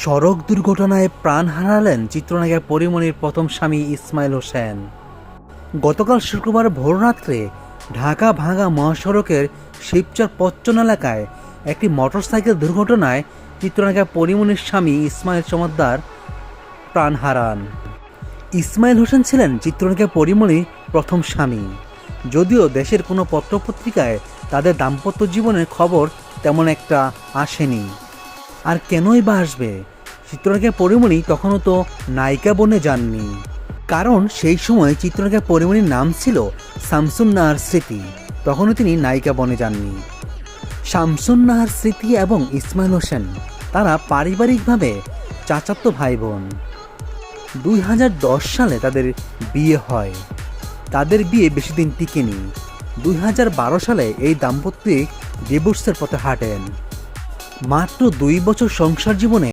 সড়ক দুর্ঘটনায় প্রাণ হারালেন চিত্রনায়িকা পরীমনির প্রথম স্বামী ইসমাইল হোসেন। গতকাল শুক্রবার ভোররাত্রে ঢাকা ভাঙ্গা মহাসড়কের শিবচর পচ্চন এলাকায় একটি মোটরসাইকেল দুর্ঘটনায় চিত্রনায়িকা পরীমনির স্বামী ইসমাইল চমৎকার প্রাণ হারান। ইসমাইল হোসেন ছিলেন চিত্রনায়িকা পরীমনির প্রথম স্বামী। যদিও দেশের কোনো পত্রপত্রিকায় তাদের দাম্পত্য জীবনের খবর তেমন একটা আসেনি। আর কেনই বা আসবে? চিত্রনায়িকা পরীমনি তখনও তো নায়িকা বনে যাননি। কারণ সেই সময় চিত্রনায়িকা পরীমনির নাম ছিল শামসুন নাহার স্মৃতি, তখনও তিনি নায়িকা বনে যাননি। শামসুন নাহার স্মৃতি এবং ইসমাইল হোসেন তারা পারিবারিকভাবে চাচাতো ভাই বোন। 2010 সালে তাদের বিয়ে হয়। তাদের বিয়ে বেশি দিন টিকেনি। 2012 সালে এই দাম্পত্য ডিভোর্সের পথে হাঁটেন। মাত্র 2 বছর সংসার জীবনে